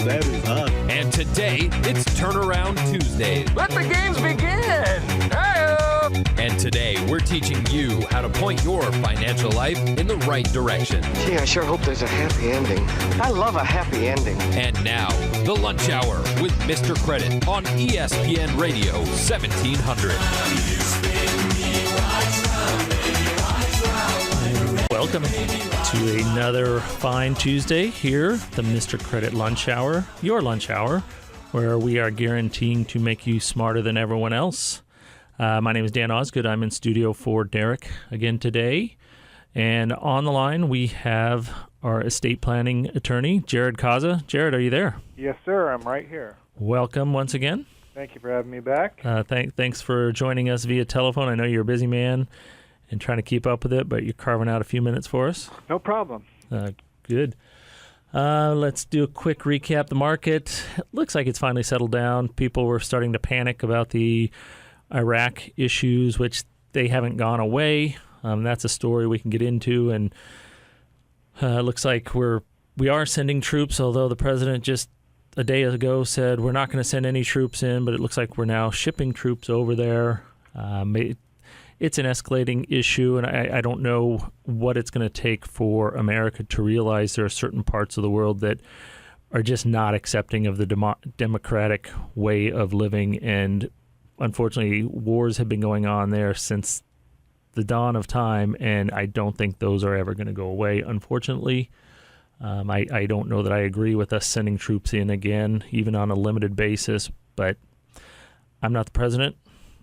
That is hot. And today, it's Turnaround Tuesday. Let the games begin! Hi-yo! And today, we're teaching you how to point your financial life in the right direction. Gee, I sure hope there's a happy ending. I love a happy ending. And now, the Lunch Hour with Mr. Credit on ESPN Radio 1700. Welcome to another fine Tuesday here, the Mr. Credit Lunch Hour, your lunch hour, where we are guaranteeing to make you smarter than everyone else. My name is Dan Osgood. I'm in studio for Derek again today. And on the line, we have our estate planning attorney, Jared Kaza. Jared, are you there? Yes, sir. I'm right here. Welcome once again. Thank you for having me back. Thanks for joining us via telephone. I know you're a busy man and trying to keep up with it, but you're carving out a few minutes for us. No problem. Good. Let's do a quick recap. The market looks like it's finally settled down. People were starting to panic about the Iraq issues, which they haven't gone away. That's a story we can get into, and it looks like we are sending troops, although the president just a day ago said we're not going to send any troops in, but it looks like we're now shipping troops over there. It's an escalating issue, and I don't know what it's going to take for America to realize there are certain parts of the world that are just not accepting of the democratic way of living. And unfortunately, wars have been going on there since the dawn of time, and I don't think those are ever going to go away, unfortunately. I don't know that I agree with us sending troops in again, even on a limited basis, but I'm not the president,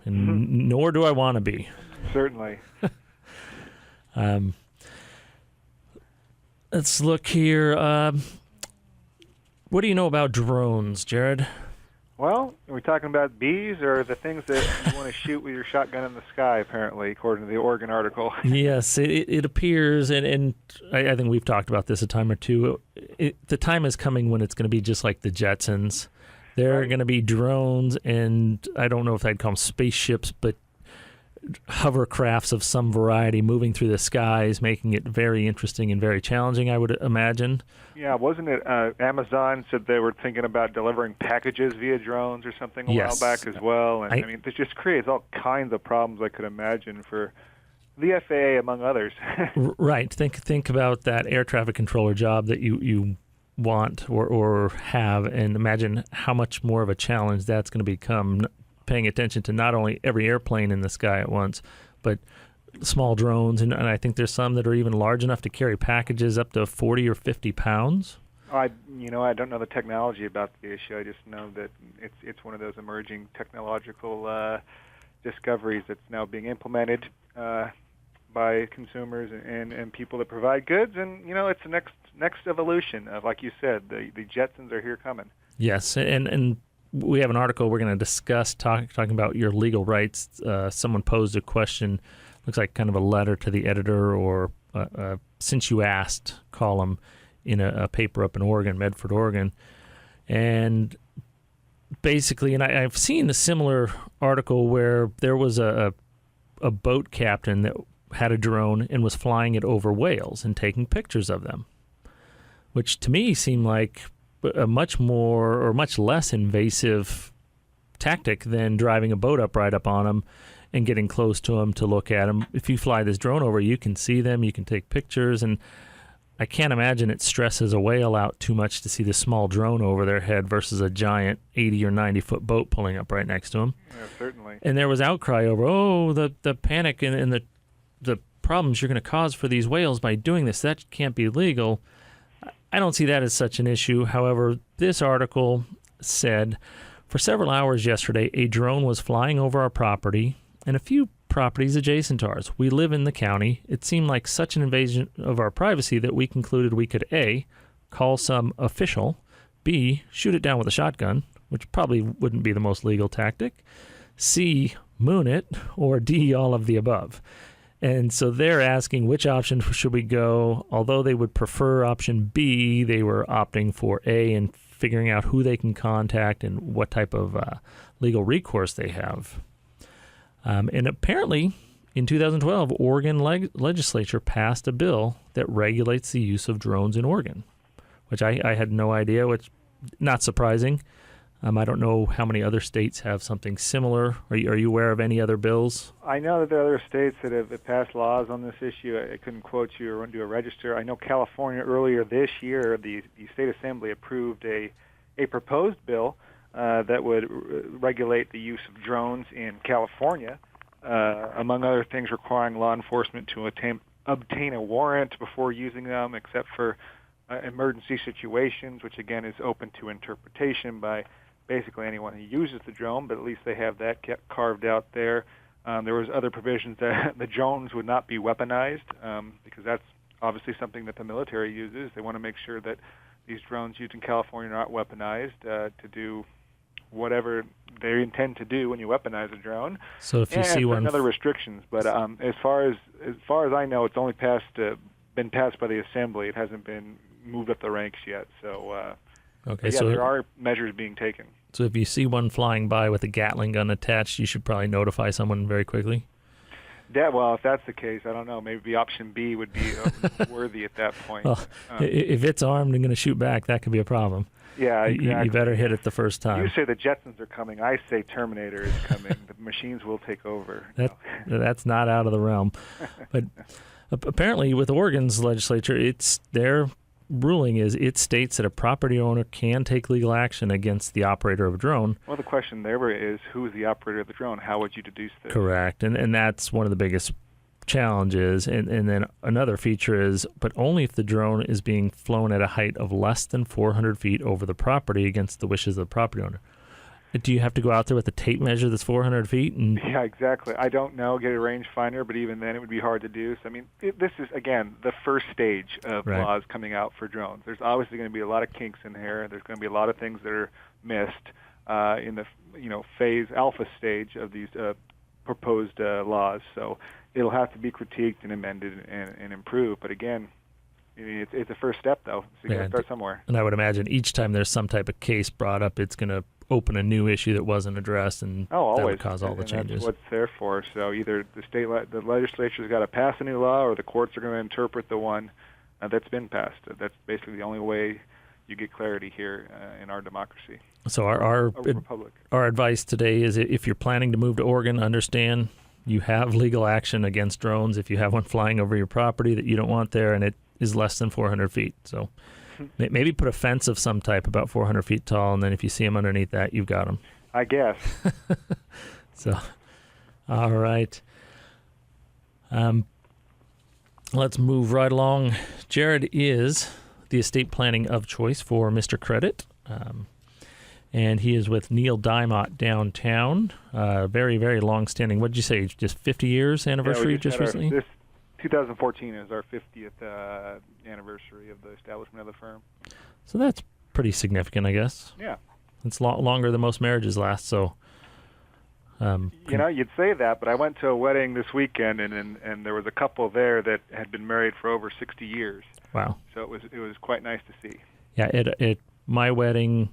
and nor do I want to be. Certainly. Let's look here. What do you know about drones, Jared? Well, are we talking about bees or the things that you want to shoot with your shotgun in the sky, apparently, according to the Oregon article? Yes, it appears, and I think we've talked about this a time or two. The time is coming when it's going to be just like the Jetsons. There are going to be drones, and I don't know if I'd call them spaceships, but hovercrafts of some variety moving through the skies, making it very interesting and very challenging, I would imagine. Yeah, wasn't it Amazon said they were thinking about delivering packages via drones or something a while back as well? And I mean, this just creates all kinds of problems I could imagine for the FAA, among others. Right. Think about that air traffic controller job that you want or have, and imagine how much more of a challenge that's going to become, paying attention to not only every airplane in the sky at once, but small drones. And I think there's some that are even large enough to carry packages up to 40 or 50 pounds. I don't know the technology about the issue. I just know that it's one of those emerging technological discoveries that's now being implemented by consumers and people that provide goods. And, it's the next evolution of, like you said, the Jetsons are here coming. Yes, and we have an article we're going to discuss talking about your legal rights. Someone posed a question, looks like kind of a letter to the editor or since you asked column in a paper up in Oregon, Medford, Oregon. And basically, and I've seen a similar article where there was a boat captain that had a drone and was flying it over whales and taking pictures of them, which to me seemed like a much more or much less invasive tactic than driving a boat up right up on them and getting close to them to look at them. If you fly this drone over, you can see them, you can take pictures, and I can't imagine it stresses a whale out too much to see this small drone over their head versus a giant 80 or 90-foot boat pulling up right next to them. Yeah, certainly. And there was outcry over, the panic and the problems you're going to cause for these whales by doing this. That can't be legal. I don't see that as such an issue. However, this article said, for several hours yesterday, a drone was flying over our property and a few properties adjacent to ours. We live in the county. It seemed like such an invasion of our privacy that we concluded we could A, call some official, B, shoot it down with a shotgun, which probably wouldn't be the most legal tactic, C, moon it, or D, all of the above. And so they're asking which option should we go. Although they would prefer option B, they were opting for A and figuring out who they can contact and what type of legal recourse they have. And apparently, in 2012, Oregon legislature passed a bill that regulates the use of drones in Oregon, which I had no idea, which not surprising. I don't know how many other states have something similar. Are you aware of any other bills? I know that there are other states that have passed laws on this issue. I couldn't quote you or do a register. I know California earlier this year, the state assembly approved a proposed bill that would regulate the use of drones in California, among other things requiring law enforcement to obtain a warrant before using them, except for emergency situations, which again is open to interpretation by basically anyone who uses the drone, but at least they have that carved out there. There was other provisions that the drones would not be weaponized, because that's obviously something that the military uses. They want to make sure that these drones used in California are not weaponized to do whatever they intend to do when you weaponize a drone. So if you see one, other restrictions, but as far as I know, it's only been passed by the assembly. It hasn't been moved up the ranks yet. So okay, yeah, so there are measures being taken. So if you see one flying by with a Gatling gun attached, you should probably notify someone very quickly. Well, if that's the case, I don't know. Maybe option B would be worthy at that point. Well, if it's armed and going to shoot back, that could be a problem. Yeah, exactly. You better hit it the first time. You say the Jetsons are coming. I say Terminator is coming. The machines will take over. That's not out of the realm. But apparently with Oregon's legislature, their ruling is it states that a property owner can take legal action against the operator of a drone. Well, the question there is, who is the operator of the drone? How would you deduce this? Correct. And that's one of the biggest challenges. And then another feature is, but only if the drone is being flown at a height of less than 400 feet over the property against the wishes of the property owner. Do you have to go out there with a tape measure that's 400 feet? Yeah, exactly. I don't know, get a rangefinder, but even then it would be hard to do. So, I mean, this is, again, the first stage of laws coming out for drones. There's obviously going to be a lot of kinks in here. There's going to be a lot of things that are missed in the phase alpha stage of these proposed laws. So it'll have to be critiqued and amended and improved. But again, it's a first step, though, so you got to start somewhere. And I would imagine each time there's some type of case brought up, it's going to open a new issue that wasn't addressed, and that would cause all the changes. That's what it's there for. So either the legislature's got to pass a new law, or the courts are going to interpret the one that's been passed. That's basically the only way you get clarity here in our democracy. So our republic. Our advice today is, if you're planning to move to Oregon, understand you have legal action against drones if you have one flying over your property that you don't want there, and it is less than 400 feet. So maybe put a fence of some type about 400 feet tall, and then if you see them underneath that, you've got them. I guess. So, all right. Let's move right along. Jared is the estate planning of choice for Mr. Credit, and he is with Neil Dymott downtown. Very, very long-standing. What did you say? Just 50 years anniversary just recently? This 2014 is our 50th anniversary of the establishment of the firm. So that's pretty significant, I guess. Yeah. It's longer than most marriages last, so... you'd say that, but I went to a wedding this weekend, and there was a couple there that had been married for over 60 years. Wow. So it was quite nice to see. Yeah, at my wedding,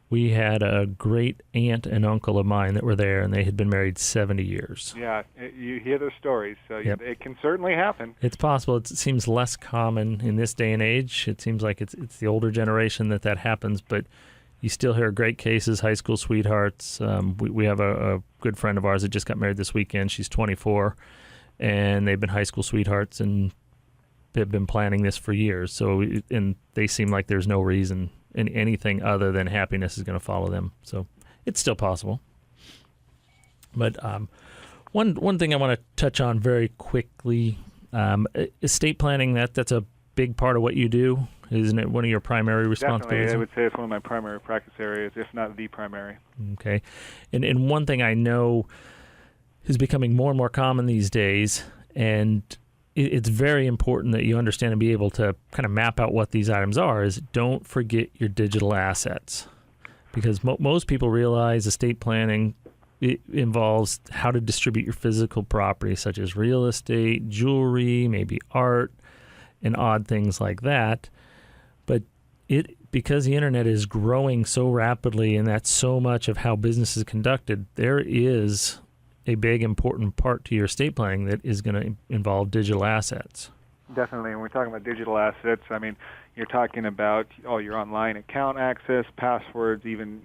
we had a great aunt and uncle of mine that were there, and they had been married 70 years. Yeah, you hear those stories, so it can certainly happen. It's possible. It seems less common in this day and age. It seems like it's the older generation that happens, but you still hear great cases, high school sweethearts. We have a good friend of ours that just got married this weekend. She's 24, and they've been high school sweethearts, and they've been planning this for years. So, and they seem like there's no reason anything other than happiness is going to follow them. So it's still possible. But one thing I want to touch on very quickly, estate planning, that's a big part of what you do. Isn't it one of your primary responsibilities? Definitely, I would say it's one of my primary practice areas, if not the primary. Okay. And one thing I know is becoming more and more common these days, and it's very important that you understand and be able to kind of map out what these items are, is don't forget your digital assets. Because most people realize estate planning involves how to distribute your physical property, such as real estate, jewelry, maybe art, and odd things like that. But because the internet is growing so rapidly, and that's so much of how business is conducted, there is a big important part to your estate planning that is going to involve digital assets. Definitely. When we're talking about digital assets, I mean, You're talking about your online account access, passwords, even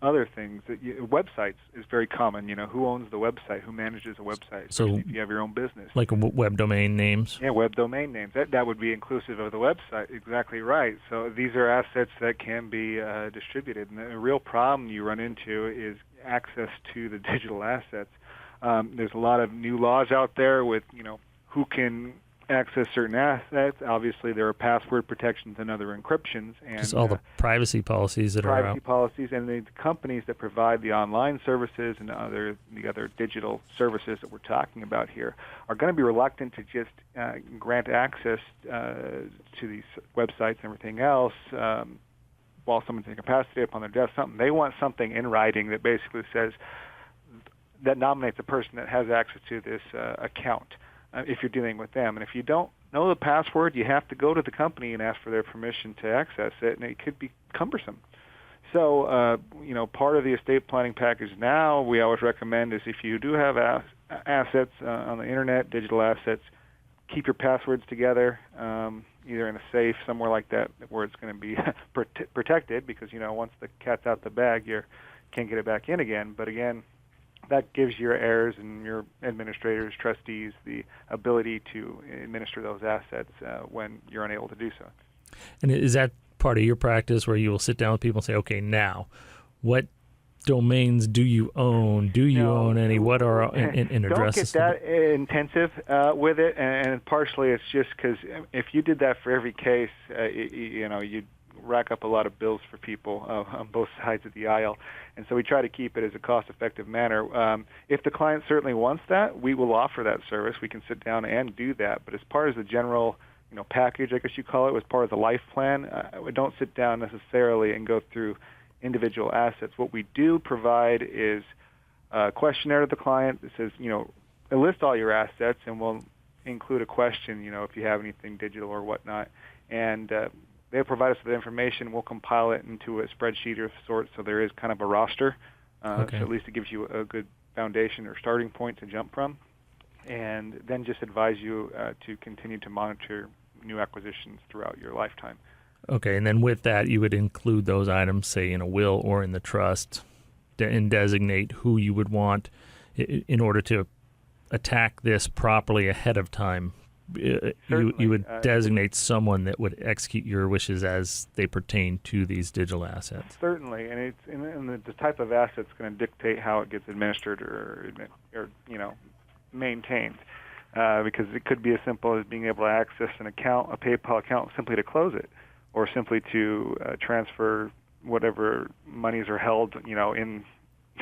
other things. Websites is very common. Who owns the website? Who manages a website? So if you have your own business, like web domain names. Yeah, web domain names. That would be inclusive of the website. Exactly right. So these are assets that can be distributed. And the real problem you run into is access to the digital assets. There's a lot of new laws out there with who can access certain assets. Obviously, there are password protections and other encryptions, and just all the privacy policies that are out. Privacy policies, and the companies that provide the online services and the other digital services that we're talking about here are going to be reluctant to just grant access to these websites and everything else while someone's incapacitated upon their death. They want something in writing that basically says that nominates a person that has access to this account. If you're dealing with them. And if you don't know the password, you have to go to the company and ask for their permission to access it, and it could be cumbersome. So, part of the estate planning package now we always recommend is if you do have assets on the internet, digital assets, keep your passwords together, either in a safe, somewhere like that where it's going to be protected, because, once the cat's out the bag, you can't get it back in again. But again, that gives your heirs and your administrators, trustees, the ability to administer those assets when you're unable to do so. And is that part of your practice where you will sit down with people and say, okay, now, what domains do you own? Do you own any? What are in addresses? Don't get that intensive with it, and partially it's just because if you did that for every case, you'd rack up a lot of bills for people on both sides of the aisle. And so we try to keep it as a cost-effective manner. If the client certainly wants that, we will offer that service. We can sit down and do that. But as part of the general package, I guess you call it, as part of the life plan, we don't sit down necessarily and go through individual assets. What we do provide is a questionnaire to the client that says, list all your assets, and we'll include a question, if you have anything digital or whatnot. And they'll provide us with the information. We'll compile it into a spreadsheet of sorts, so there is kind of a roster. Okay. So at least it gives you a good foundation or starting point to jump from. And then just advise you to continue to monitor new acquisitions throughout your lifetime. Okay, and then with that, you would include those items, say, in a will or in the trust, and designate who you would want in order to attack this properly ahead of time. You would designate someone that would execute your wishes as they pertain to these digital assets. Certainly, and the type of asset's going to dictate how it gets administered or maintained, because it could be as simple as being able to access an account, a PayPal account, simply to close it, or simply to transfer whatever monies are held,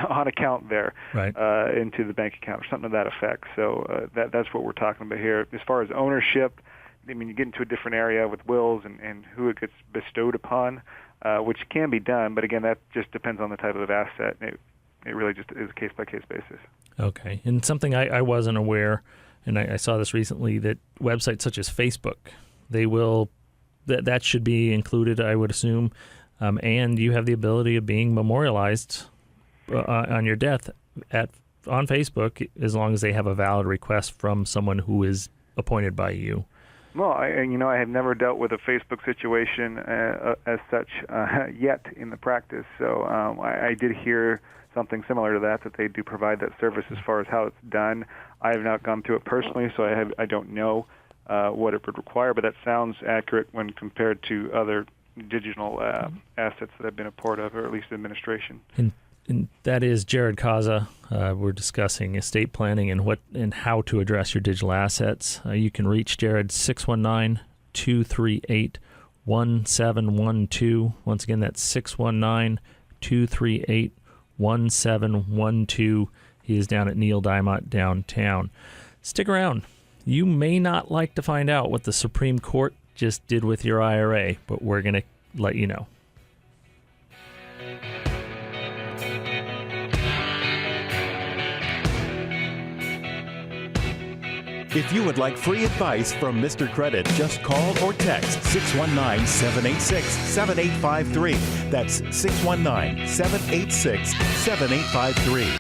on account there, right, into the bank account or something to that effect. So that's what we're talking about here. As far as ownership, you get into a different area with wills and who it gets bestowed upon, which can be done, but again, that just depends on the type of asset. It really just is a case-by-case basis. Okay, and something I wasn't aware, and I saw this recently, that websites such as Facebook, they will, that should be included, I would assume, and you have the ability of being memorialized on your death on Facebook, as long as they have a valid request from someone who is appointed by you. Well, I have never dealt with a Facebook situation as such yet in the practice. So I did hear something similar to that they do provide that service as far as how it's done. I have not gone through it personally, so I don't know what it would require, but that sounds accurate when compared to other digital assets that I've been a part of, or at least administration. And that is Jared Kaza. We're discussing estate planning and how to address your digital assets. You can reach Jared 619-238-1712. Once again, that's 619-238-1712. He is down at Neil Diamont downtown. Stick around. You may not like to find out what the Supreme Court just did with your IRA, but we're going to let you know. If you would like free advice from Mr. Credit, just call or text 619-786-7853. That's 619-786-7853.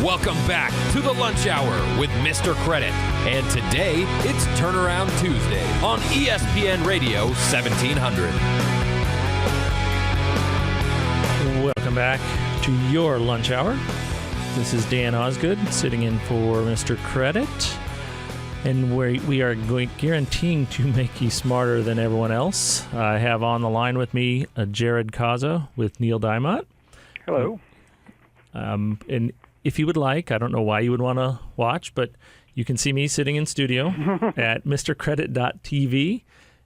Welcome back to the Lunch Hour with Mr. Credit. And today, it's Turnaround Tuesday on ESPN Radio 1700. Welcome back to your Lunch Hour. This is Dan Osgood sitting in for Mr. Credit. And we are guaranteeing to make you smarter than everyone else. I have on the line with me Jared Cazzo with Neil Diamont. Hello. And if you would like, I don't know why you would want to watch, but you can see me sitting in studio at mrcredit.tv.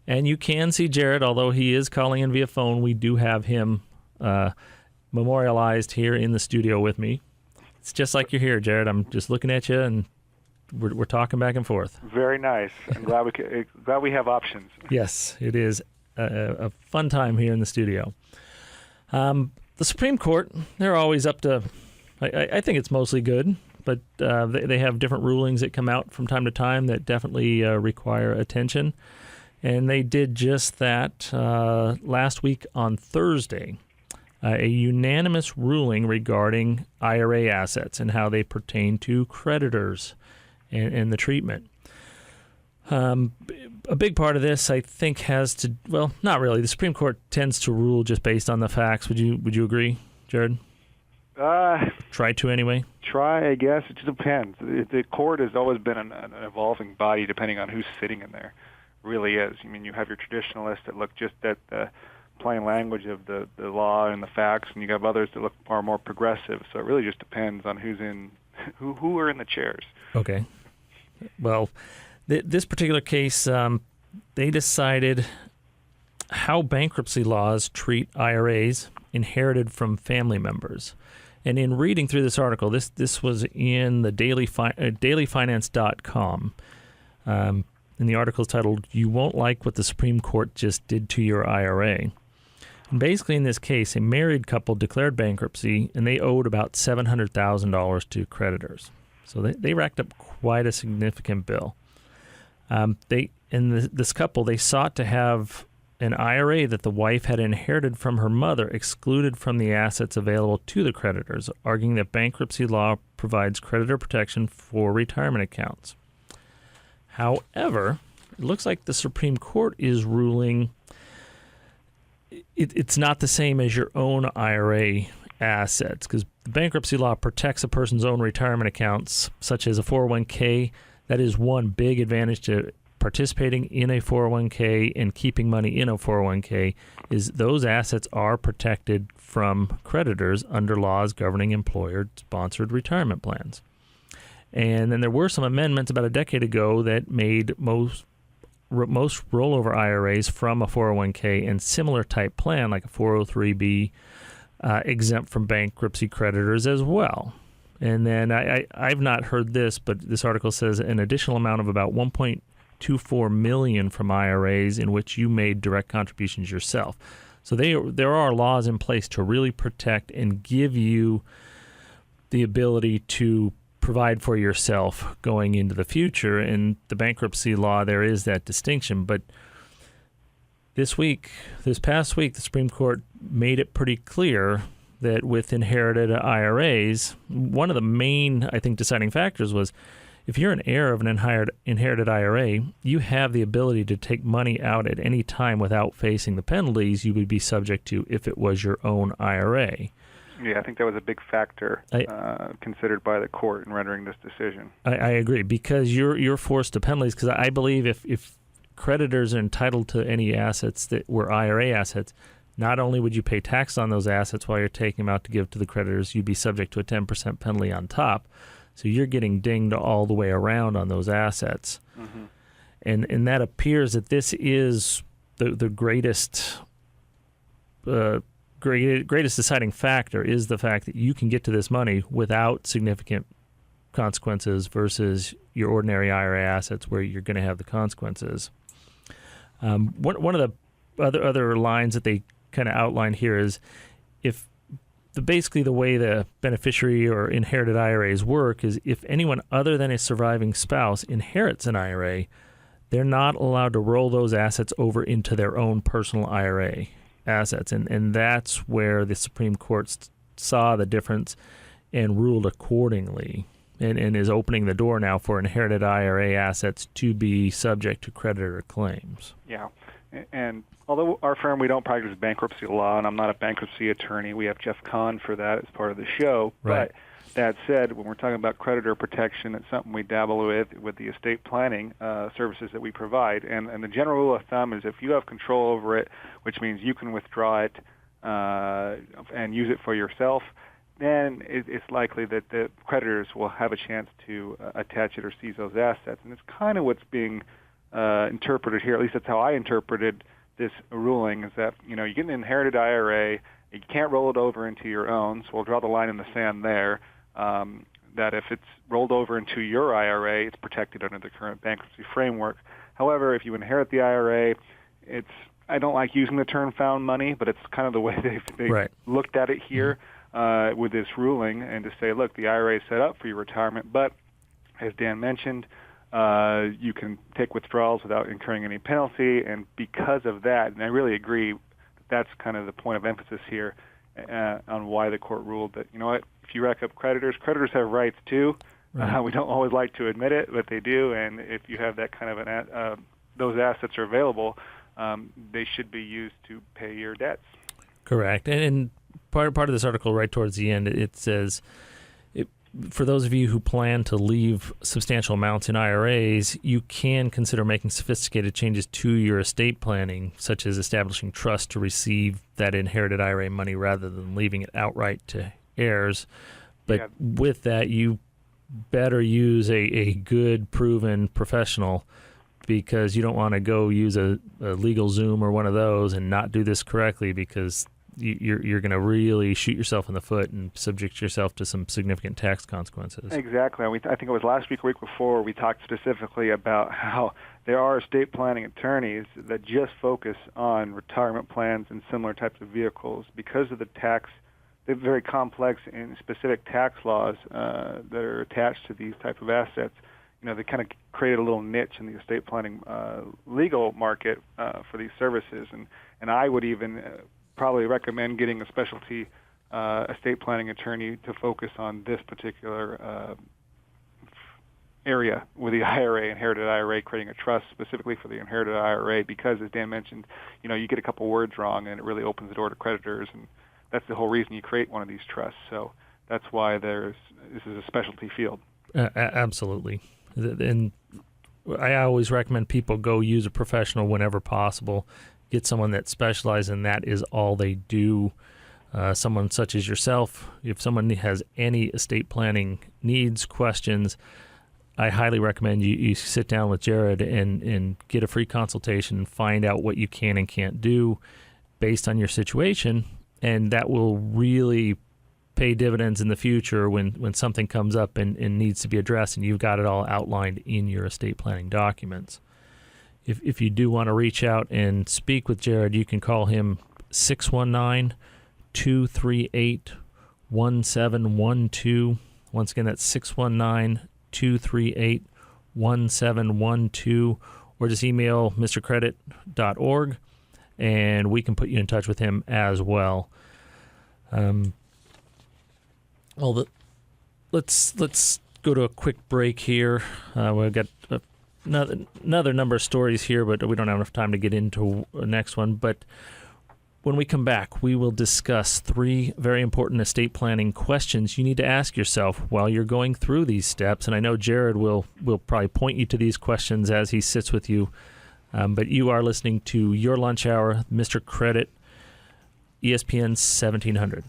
And you can see Jared, although he is calling in via phone. We do have him memorialized here in the studio with me. It's just like you're here, Jared. I'm just looking at you, and we're talking back and forth. Very nice. I'm glad we have options. Yes, it is a fun time here in the studio. The Supreme Court, they're always up to, I think it's mostly good, but they have different rulings that come out from time to time that definitely require attention. And they did just that last week on Thursday. A unanimous ruling regarding IRA assets and how they pertain to creditors and the treatment. A big part of this, I think, has to, well, not really. The Supreme Court tends to rule just based on the facts. Would you agree, Jared? Try to anyway. I guess. It just depends. The court has always been an evolving body depending on who's sitting in there. It really is. I mean, you have your traditionalists that look just at the plain language of the law and the facts, and you have others that look far more progressive. So it really just depends on who are in the chairs. Okay. Well, this particular case, they decided how bankruptcy laws treat IRAs inherited from family members. And in reading through this article, this was in the dailyfinance.com. And the article is titled, "You Won't Like What the Supreme Court Just Did to Your IRA." And basically in this case, a married couple declared bankruptcy, and they owed about $700,000 to creditors. So they racked up quite a significant bill. This couple, they sought to have an IRA that the wife had inherited from her mother excluded from the assets available to the creditors, arguing that bankruptcy law provides creditor protection for retirement accounts. However, it looks like the Supreme Court is ruling it's not the same as your own IRA assets, because the bankruptcy law protects a person's own retirement accounts, such as a 401k. That is one big advantage to participating in a 401k and keeping money in a 401k, is those assets are protected from creditors under laws governing employer-sponsored retirement plans. And then there were some amendments about a decade ago that made most rollover IRAs from a 401k and similar type plan, like a 403b, exempt from bankruptcy creditors as well. And then I've not heard this, but this article says an additional amount of about $1.24 million from IRAs in which you made direct contributions yourself. So there are laws in place to really protect and give you the ability to provide for yourself going into the future. In the bankruptcy law, there is that distinction. But this past week, the Supreme Court made it pretty clear that with inherited IRAs, one of the main, I think, deciding factors was if you're an heir of an inherited IRA, you have the ability to take money out at any time without facing the penalties you would be subject to if it was your own IRA. Yeah, I think that was a big factor considered by the court in rendering this decision. I agree, because you're forced to penalties, because I believe if creditors are entitled to any assets that were IRA assets, not only would you pay tax on those assets while you're taking them out to give to the creditors, you'd be subject to a 10% penalty on top. So you're getting dinged all the way around on those assets. Mm-hmm. And that appears that this is the greatest deciding factor, is the fact that you can get to this money without significant consequences versus your ordinary IRA assets where you're going to have the consequences. One of the other lines that they kind of outline here is basically the way the beneficiary or inherited IRAs work is if anyone other than a surviving spouse inherits an IRA, they're not allowed to roll those assets over into their own personal IRA assets. And that's where the Supreme Court saw the difference and ruled accordingly, and is opening the door now for inherited IRA assets to be subject to creditor claims. Yeah, and although our firm, we don't practice bankruptcy law, and I'm not a bankruptcy attorney, we have Jeff Kahn for that as part of the show. Right. But that said, when we're talking about creditor protection, it's something we dabble with the estate planning services that we provide. And the general rule of thumb is if you have control over it, which means you can withdraw it and use it for yourself, then it's likely that the creditors will have a chance to attach it or seize those assets. And it's kind of what's being interpreted here, at least that's how I interpreted this ruling, is that, you get an inherited IRA, you can't roll it over into your own, so we'll draw the line in the sand there, that if it's rolled over into your IRA, it's protected under the current bankruptcy framework. However, if you inherit the IRA, I don't like using the term found money, but it's kind of the way they Right. looked at it here with this ruling, and to say, look, the IRA is set up for your retirement, but as Dan mentioned, you can take withdrawals without incurring any penalty, and because of that, and I really agree, that's kind of the point of emphasis here on why the court ruled that, you know what, if you rack up creditors have rights too. Right. We don't always like to admit it, but they do, and if you have that kind of those assets are available, they should be used to pay your debts. Correct. And part of this article, right towards the end, it says, for those of you who plan to leave substantial amounts in IRAs, you can consider making sophisticated changes to your estate planning, such as establishing trust to receive that inherited IRA money rather than leaving it outright to heirs. But with that, you better use a good, proven professional, because you don't want to go use a LegalZoom or one of those and not do this correctly, because you're going to really shoot yourself in the foot and subject yourself to some significant tax consequences. Exactly. I think it was last week or week before we talked specifically about how there are estate planning attorneys that just focus on retirement plans and similar types of vehicles because of the very complex and specific tax laws that are attached to these type of assets. They kind of created a little niche in the estate planning legal market for these services, and I would even probably recommend getting a specialty estate planning attorney to focus on this particular area with the IRA, inherited IRA, creating a trust specifically for the inherited IRA, because, as Dan mentioned, you get a couple words wrong and it really opens the door to creditors, and that's the whole reason you create one of these trusts. So that's why this is a specialty field. Absolutely. And I always recommend people go use a professional whenever possible. Get someone that specializes in that is all they do. Someone such as yourself. If someone has any estate planning needs, questions, I highly recommend you sit down with Jared and get a free consultation and find out what you can and can't do based on your situation. And that will really pay dividends in the future when something comes up and needs to be addressed, and you've got it all outlined in your estate planning documents. If you do want to reach out and speak with Jared, you can call him 619-238-1712. Once again, that's 619-238-1712, or just email mrcredit.org, and we can put you in touch with him as well. Let's go to a quick break here. We've got another number of stories here, but we don't have enough time to get into the next one. But when we come back, we will discuss 3 very important estate planning questions you need to ask yourself while you're going through these steps. And I know Jared will probably point you to these questions as he sits with you. But you are listening to Your Lunch Hour, Mr. Credit, ESPN 1700.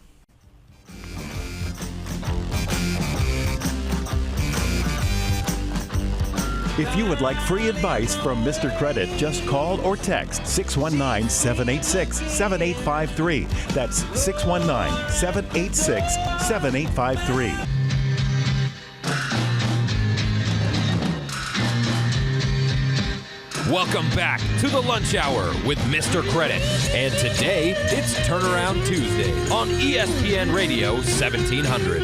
If you would like free advice from Mr. Credit, just call or text 619-786-7853. That's 619-786-7853. Welcome back to the Lunch Hour with Mr. Credit. And today, it's Turnaround Tuesday on ESPN Radio 1700.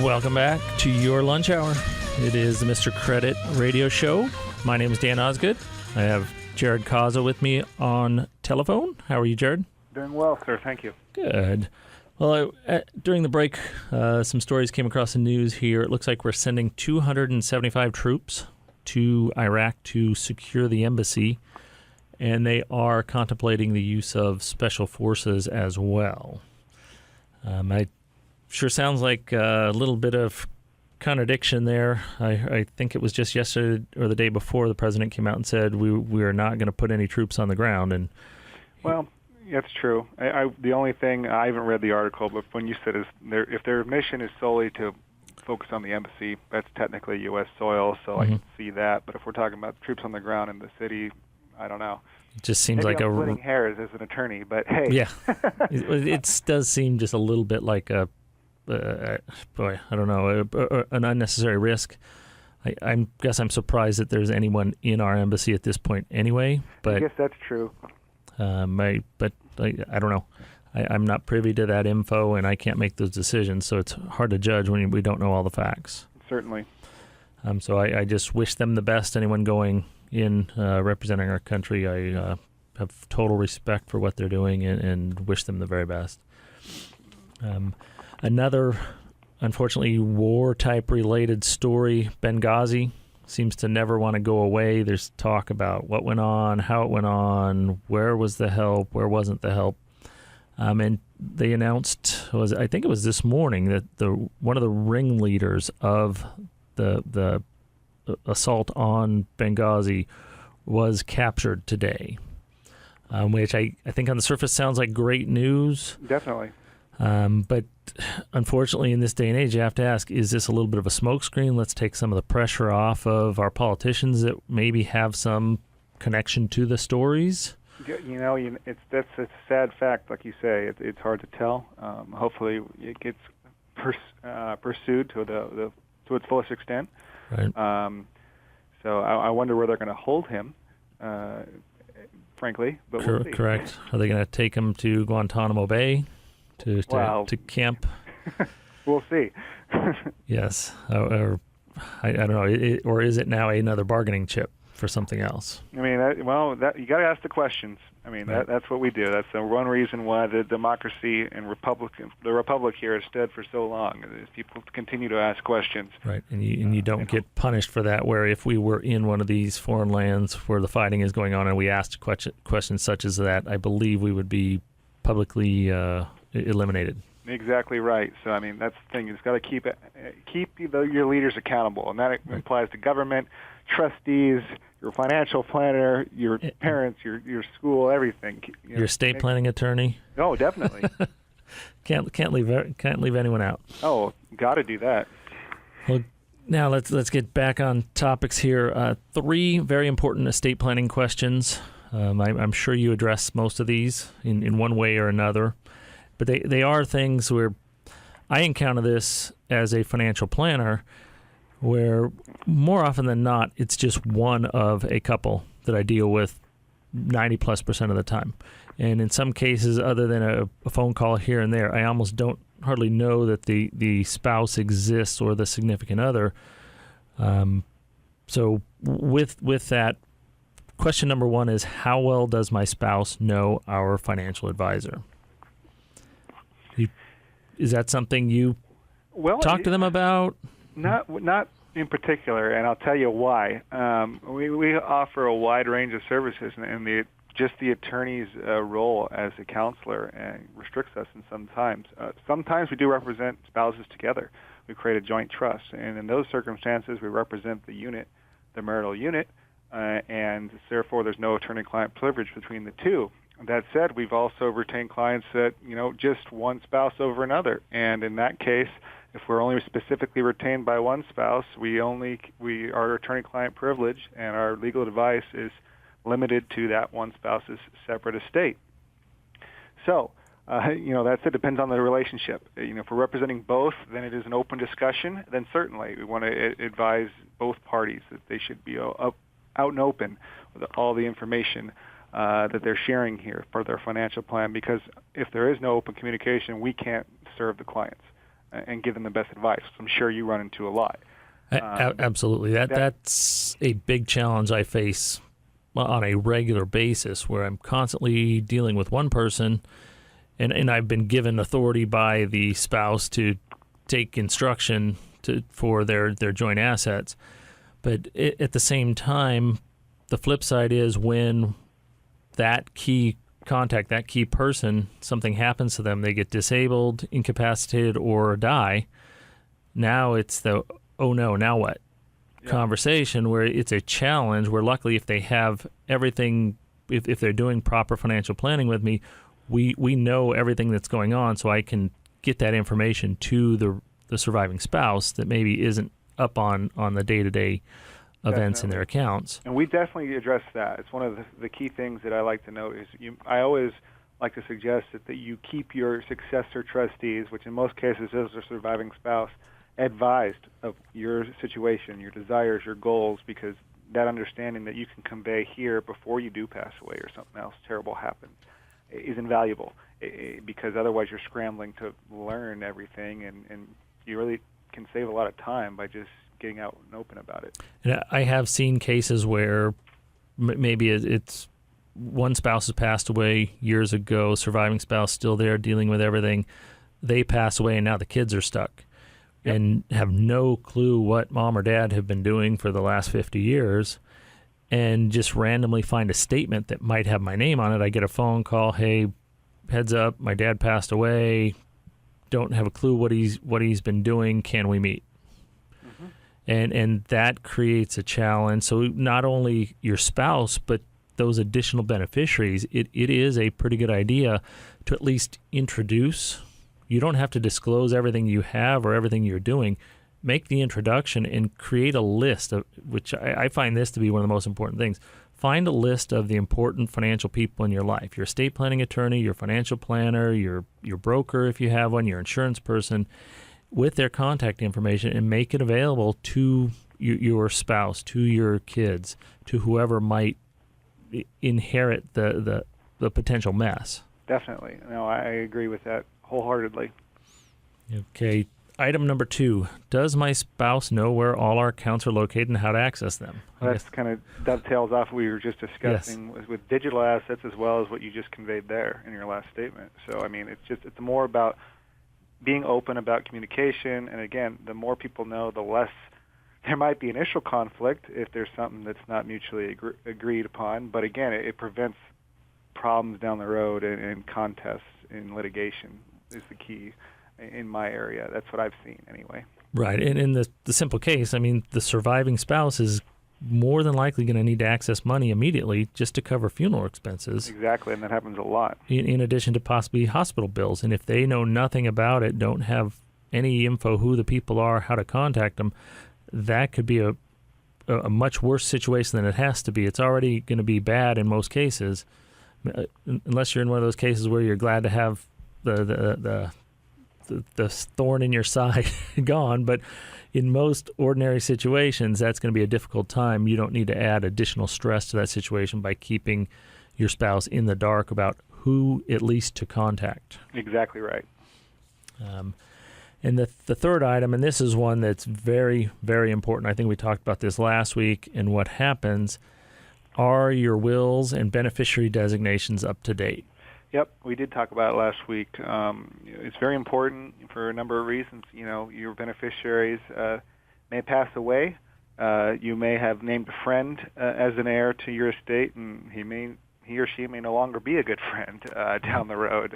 Welcome back to Your Lunch Hour. It is the Mr. Credit radio show. My name is Dan Osgood. I have Jared Causa with me on telephone. How are you, Jared? Doing well, sir. Thank you. Good. Well, during the break, some stories came across the news here. It looks like we're sending 275 troops to Iraq to secure the embassy, and they are contemplating the use of special forces as well. It sure sounds like a little bit of contradiction there. I think it was just yesterday or the day before the president came out and said we are not going to put any troops on the ground. And well, that's true. The only thing, I haven't read the article, but when you said if their mission is solely to focus on the embassy, that's technically U.S. soil, so I can see that. But if we're talking about troops on the ground in the city, I don't know. It just seems Maybe like I'm splitting hairs as an attorney, but hey. Yeah, it does seem just a little bit like an unnecessary risk. I guess I'm surprised that there's anyone in our embassy at this point anyway. But I guess that's true. I don't know. I'm not privy to that info, and I can't make those decisions, so it's hard to judge when we don't know all the facts. Certainly. So I just wish them the best, anyone going in representing our country. I have total respect for what they're doing and wish them the very best. Another, unfortunately, war-type related story, Benghazi seems to never want to go away. There's talk about what went on, how it went on, where was the help, where wasn't the help. And they announced, I think it was this morning, that one of the ringleaders of the assault on Benghazi was captured today, which I think on the surface sounds like great news. Definitely. But unfortunately, in this day and age, you have to ask, is this a little bit of a smokescreen? Let's take some of the pressure off of our politicians that maybe have some connection to the stories. That's a sad fact, like you say. It's hard to tell. Hopefully, it gets pursued to its fullest extent. Right. So I wonder where they're going to hold him. Frankly, but we'll see. Correct. Are they going to take him to Guantanamo Bay to camp? We'll see. Yes. Or I don't know. Or is it now another bargaining chip for something else? I mean, you got to ask the questions. I mean, right. That's what we do. That's the one reason why the democracy and the republic here has stood for so long. Is people continue to ask questions. Right, and you don't get punished for that. Where if we were in one of these foreign lands where the fighting is going on and we asked questions such as that, I believe we would be publicly eliminated. Exactly right. So I mean, that's the thing. You've got to keep your leaders accountable, and that implies the government, trustees, your financial planner, your parents, your school, everything. Your estate planning attorney. Oh, definitely. Can't leave anyone out. Oh, got to do that. Well, now let's get back on topics here. 3 very important estate planning questions. I'm sure you address most of these in one way or another, but they are things where I encounter this as a financial planner, where more often than not, it's just one of a couple that I deal with 90+% of the time. And in some cases, other than a phone call here and there, I almost don't hardly know that the spouse exists or the significant other. So with that, question number 1 is, how well does my spouse know our financial advisor? Is that something you talk to them about? Not in particular, and I'll tell you why. We offer a wide range of services, and the attorney's role as a counselor restricts us in sometimes. Sometimes we do represent spouses together. We create a joint trust, and in those circumstances, we represent the unit, the marital unit, and therefore there's no attorney-client privilege between the two. That said, we've also retained clients that, just one spouse over another. And in that case, if we're only specifically retained by one spouse, our attorney-client privilege and our legal advice is limited to that one spouse's separate estate. So, that's it. Depends on the relationship. If we're representing both, then it is an open discussion. Then certainly we want to advise both parties that they should be out and open with all the information that they're sharing here for their financial plan, because if there is no open communication, we can't serve the clients and give them the best advice. I'm sure you run into a lot. Absolutely. That's a big challenge I face on a regular basis where I'm constantly dealing with one person, and I've been given authority by the spouse to take instruction for their joint assets. But at the same time, the flip side is when that key contact, that key person, something happens to them, they get disabled, incapacitated, or die. Now it's the, oh no, now what? Conversation where it's a challenge where luckily if they have everything, if they're doing proper financial planning with me, we know everything that's going on, so I can get that information to the surviving spouse that maybe isn't up on the day-to-day events in their accounts. And we definitely address that. It's one of the key things that I like to note is I always like to suggest that you keep your successor trustees, which in most cases is a surviving spouse, advised of your situation, your desires, your goals, because that understanding that you can convey here before you do pass away or something else terrible happens is invaluable, because otherwise you're scrambling to learn everything, and you really can save a lot of time by just getting out and open about it. And I have seen cases where maybe it's one spouse has passed away years ago, surviving spouse still there dealing with everything, they pass away, and now the kids are stuck. Yep. And have no clue what mom or dad have been doing for the last 50 years, and just randomly find a statement that might have my name on it. I get a phone call, hey, heads up, my dad passed away, don't have a clue what he's been doing, can we meet? Mm-hmm. And that creates a challenge. So not only your spouse, but those additional beneficiaries, it is a pretty good idea to at least introduce. You don't have to disclose everything you have or everything you're doing. Make the introduction and create a list of, which I find this to be one of the most important things. Find a list of the important financial people in your life. Your estate planning attorney, your financial planner, your broker if you have one, your insurance person, with their contact information, and make it available to your spouse, to your kids, to whoever might inherit the potential mess. Definitely. No, I agree with that wholeheartedly. Okay. Item number 2, does my spouse know where all our accounts are located and how to access them? That's kind of dovetails off what we were just discussing with digital assets, as well as what you just conveyed there in your last statement. So, I mean, it's more about being open about communication. And again, the more people know, the less there might be initial conflict if there's something that's not mutually agreed upon. But again, it prevents problems down the road and contests in litigation is the key in my area. That's what I've seen anyway. Right. And in the simple case, I mean, the surviving spouse is more than likely going to need to access money immediately just to cover funeral expenses. Exactly, and that happens a lot. In addition to possibly hospital bills. And if they know nothing about it, don't have any info who the people are, how to contact them, that could be a much worse situation than it has to be. It's already going to be bad in most cases, unless you're in one of those cases where you're glad to have the thorn in your side gone. But in most ordinary situations, that's going to be a difficult time. You don't need to add additional stress to that situation by keeping your spouse in the dark about who at least to contact. Exactly right. And the third item, and this is one that's very, very important. I think we talked about this last week. And what happens, are your wills and beneficiary designations up to date? Yep, we did talk about it last week. It's very important for a number of reasons. You know, your beneficiaries may pass away. You may have named a friend as an heir to your estate, and he or she may no longer be a good friend down the road.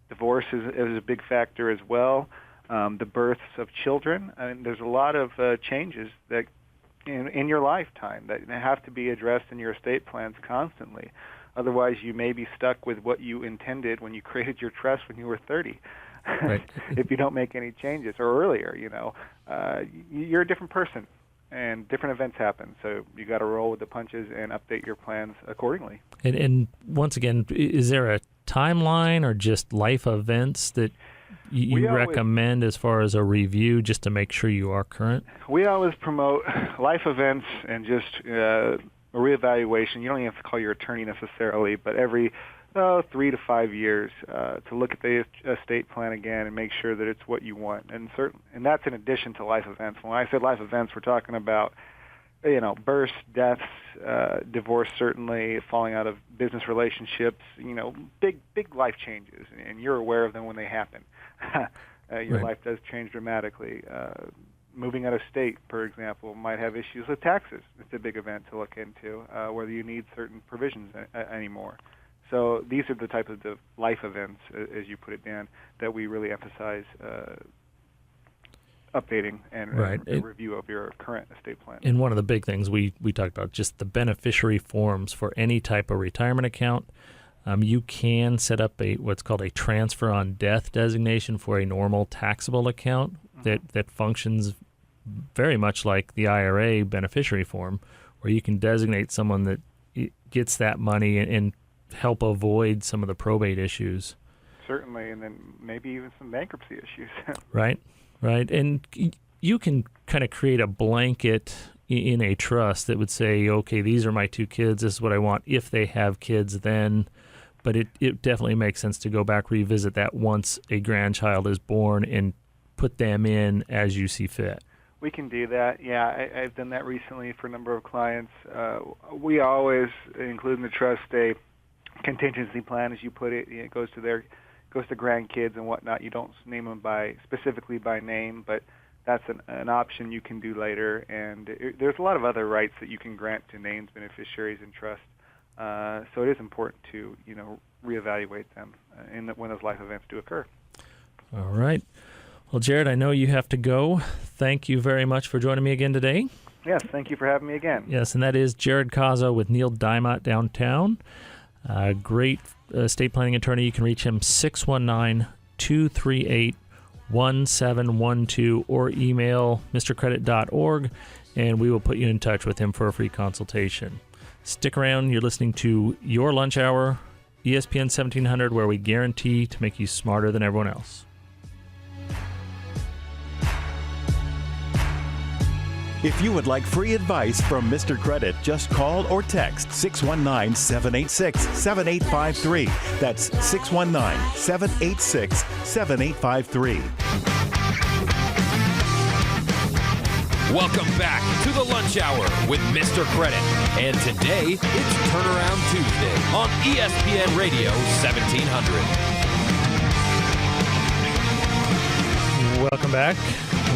Divorce is a big factor as well. The births of children. I mean, there's a lot of changes that in your lifetime that have to be addressed in your estate plans constantly. Otherwise, you may be stuck with what you intended when you created your trust when you were 30. Right. If you don't make any changes, or earlier, you're a different person, and different events happen. So you got to roll with the punches and update your plans accordingly. And once again, is there a timeline or just life events that you recommend as far as a review just to make sure you are current? We always promote life events and just a reevaluation. You don't even have to call your attorney necessarily, but every 3 to 5 years to look at the estate plan again and make sure that it's what you want. And that's in addition to life events. When I said life events, we're talking about births, deaths, divorce, certainly, falling out of business relationships, big life changes, and you're aware of them when they happen. Your Right. life does change dramatically. Moving out of state, for example, might have issues with taxes. It's a big event to look into, whether you need certain provisions anymore. So these are the type of the life events, as you put it, Dan, that we really emphasize updating and Right. a review of your current estate plan. And one of the big things we talked about, just the beneficiary forms for any type of retirement account. You can set up what's called a transfer on death designation for a normal taxable account that functions very much like the IRA beneficiary form, where you can designate someone that gets that money and help avoid some of the probate issues. Certainly, and then maybe even some bankruptcy issues. Right. And you can kind of create a blanket in a trust that would say, okay, these are my two kids. This is what I want if they have kids then. But it definitely makes sense to go back, revisit that once a grandchild is born and put them in as you see fit. We can do that. Yeah, I've done that recently for a number of clients. We always include in the trust a contingency plan, as you put it. It goes to grandkids and whatnot. You don't name them specifically by name, but that's an option you can do later. And there's a lot of other rights that you can grant to named beneficiaries in trust. So it is important to reevaluate them when those life events do occur. All right. Well, Jared, I know you have to go. Thank you very much for joining me again today. Yes, thank you for having me again. Yes, and that is Jared Cazzo with Neil Dimott downtown. Great estate planning attorney. You can reach him 619-238-1712 or email mrcredit.org, and we will put you in touch with him for a free consultation. Stick around. You're listening to Your Lunch Hour, ESPN 1700, where we guarantee to make you smarter than everyone else. If you would like free advice from Mr. Credit, just call or text 619-786-7853. That's 619-786-7853. Welcome back to the Lunch Hour with Mr. Credit. And today, it's Turnaround Tuesday on ESPN Radio 1700. Welcome back.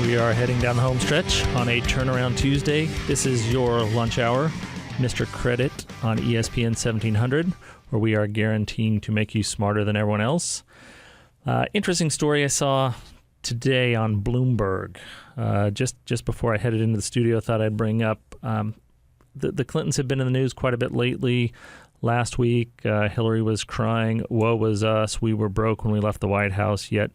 We are heading down the home stretch on a Turnaround Tuesday. This is your Lunch Hour, Mr. Credit on ESPN 1700, where we are guaranteeing to make you smarter than everyone else. Interesting story I saw today on Bloomberg. Just before I headed into the studio, I thought I'd bring up the Clintons have been in the news quite a bit lately. Last week, Hillary was crying, "Woe was us, we were broke when we left the White House," yet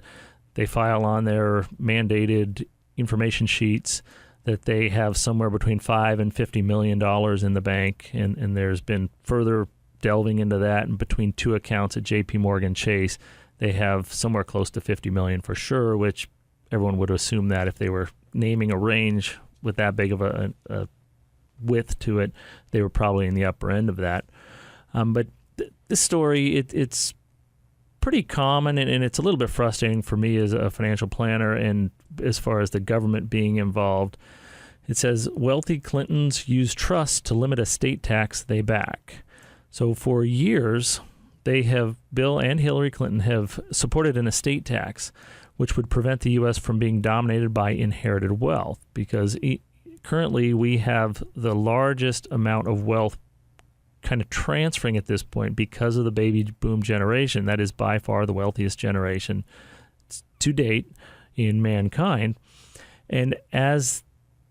they file on their mandated information sheets that they have somewhere between $5 and $50 million in the bank, and there's been further delving into that, and between two accounts at J.P. Morgan Chase, they have somewhere close to $50 million for sure, which everyone would assume that if they were naming a range with that big of a width to it, they were probably in the upper end of that. But this story, it's pretty common, and it's a little bit frustrating for me as a financial planner and as far as the government being involved. It says, wealthy Clintons use trust to limit estate tax they back. So for years, Bill and Hillary Clinton have supported an estate tax, which would prevent the U.S. from being dominated by inherited wealth, because currently we have the largest amount of wealth kind of transferring at this point because of the baby boom generation. That is by far the wealthiest generation to date in mankind. And as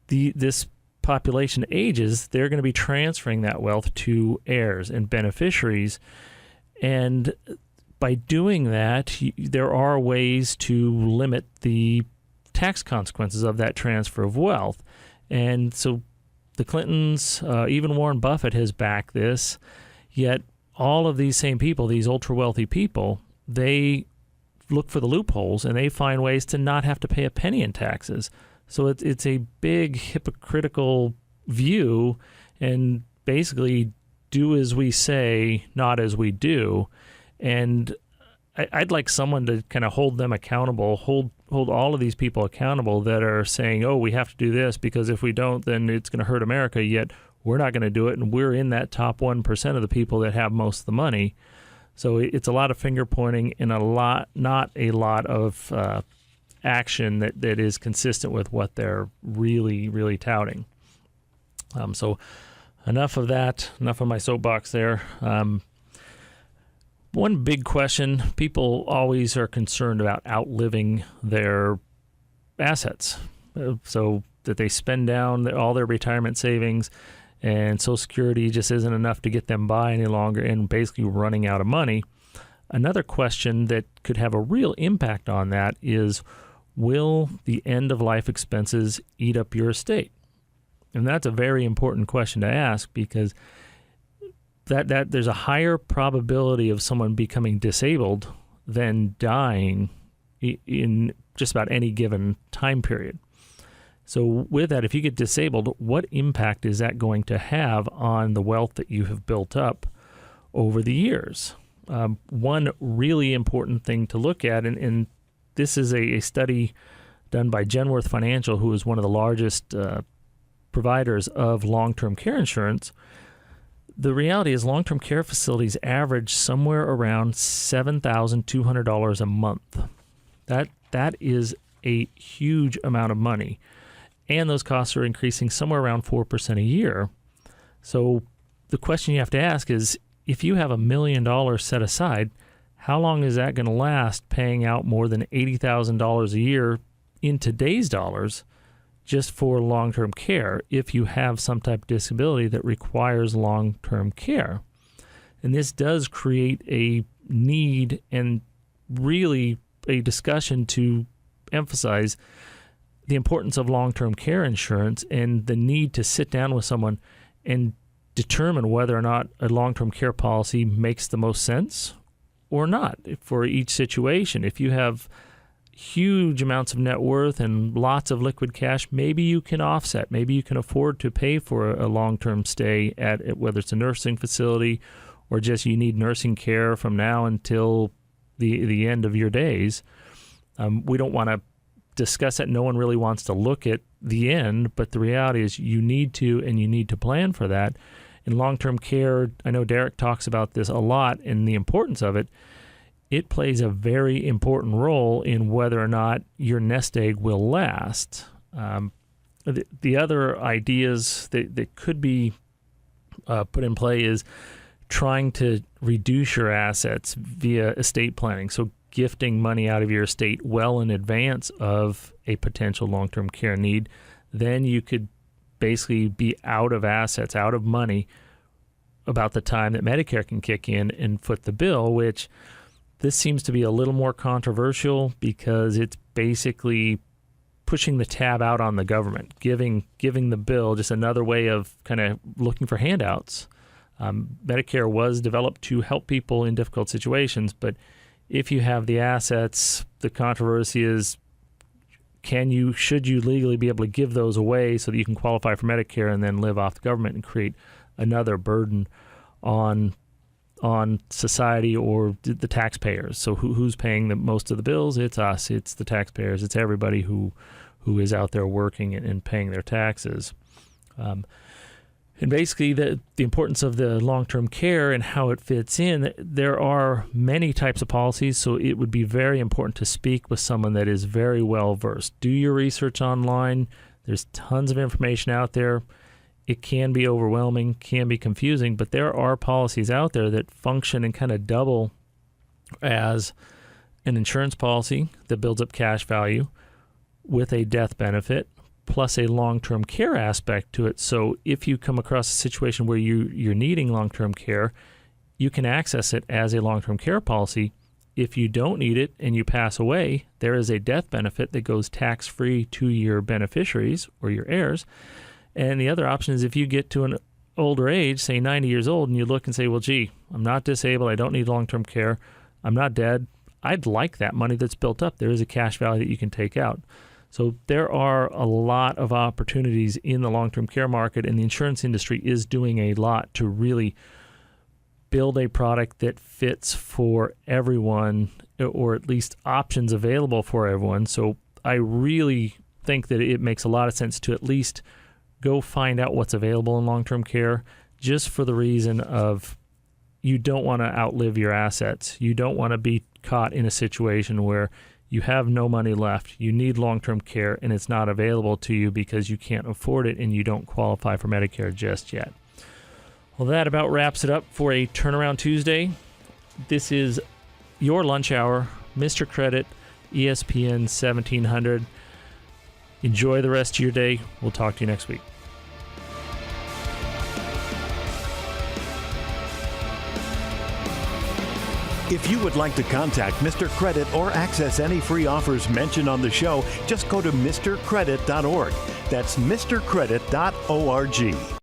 this population ages, they're going to be transferring that wealth to heirs and beneficiaries. And by doing that, there are ways to limit the tax consequences of that transfer of wealth. And so the Clintons, even Warren Buffett has backed this, yet all of these same people, these ultra-wealthy people, they look for the loopholes and they find ways to not have to pay a penny in taxes. So it's a big hypocritical view, and basically do as we say, not as we do. And I'd like someone to kind of hold them accountable, hold hold all of these people accountable that are saying, oh, we have to do this because if we don't, then it's going to hurt America, yet we're not going to do it, and we're in that top 1% of the people that have most of the money. So it's a lot of finger pointing and not a lot of action that is consistent with what they're really, really touting. So enough of that, enough of my soapbox there. One big question, people always are concerned about outliving their assets, so that they spend down all their retirement savings, and Social Security just isn't enough to get them by any longer and basically running out of money. Another question that could have a real impact on that is, will the end-of-life expenses eat up your estate? And that's a very important question to ask, because that there's a higher probability of someone becoming disabled than dying in just about any given time period. So with that, if you get disabled, what impact is that going to have on the wealth that you have built up over the years? One really important thing to look at, and this is a study done by Genworth Financial, who is one of the largest providers of long-term care insurance. The reality is long-term care facilities average somewhere around $7,200 a month. That is a huge amount of money. And those costs are increasing somewhere around 4% a year. So the question you have to ask is, if you have $1 million set aside, how long is that going to last, paying out more than $80,000 a year in today's dollars just for long-term care if you have some type of disability that requires long-term care? And this does create a need and really a discussion to emphasize the importance of long-term care insurance and the need to sit down with someone and determine whether or not a long-term care policy makes the most sense or not for each situation. If you have huge amounts of net worth and lots of liquid cash, maybe you can offset. Maybe you can afford to pay for a long-term stay at whether it's a nursing facility or just you need nursing care from now until the end of your days. We don't want to discuss that. No one really wants to look at the end, but the reality is you need to, and you need to plan for that. In long-term care, I know Derek talks about this a lot and the importance of it. It plays a very important role in whether or not your nest egg will last. The other ideas that could be put in play is trying to reduce your assets via estate planning. So gifting money out of your estate well in advance of a potential long-term care need. Then you could basically be out of assets, out of money about the time that Medicare can kick in and foot the bill, which this seems to be a little more controversial because it's basically pushing the tab out on the government, giving the bill just another way of kind of looking for handouts. Medicare was developed to help people in difficult situations, but if you have the assets, the controversy is, should you legally be able to give those away so that you can qualify for Medicare and then live off the government and create another burden on society or the taxpayers? So who's paying most of the bills? It's us. It's the taxpayers. It's everybody who is out there working and paying their taxes. And basically, the importance of the long-term care and how it fits in, there are many types of policies, so it would be very important to speak with someone that is very well-versed. Do your research online. There's tons of information out there. It can be overwhelming, can be confusing, but there are policies out there that function and kind of double as an insurance policy that builds up cash value with a death benefit, plus a long-term care aspect to it. So if you come across a situation where you're needing long-term care, you can access it as a long-term care policy. If you don't need it and you pass away, there is a death benefit that goes tax-free to your beneficiaries or your heirs. And the other option is if you get to an older age, say 90 years old, and you look and say, well, gee, I'm not disabled, I don't need long-term care, I'm not dead, I'd like that money that's built up. There is a cash value that you can take out. So there are a lot of opportunities in the long-term care market, and the insurance industry is doing a lot to really build a product that fits for everyone or at least options available for everyone. So I really think that it makes a lot of sense to at least go find out what's available in long-term care, just for the reason of you don't want to outlive your assets. You don't want to be caught in a situation where you have no money left, you need long-term care, and it's not available to you because you can't afford it and you don't qualify for Medicare just yet. Well, that about wraps it up for a Turnaround Tuesday. This is your lunch hour, Mr. Credit, ESPN 1700. Enjoy the rest of your day. We'll talk to you next week. If you would like to contact Mr. Credit or access any free offers mentioned on the show, just go to mrcredit.org. That's mrcredit.org.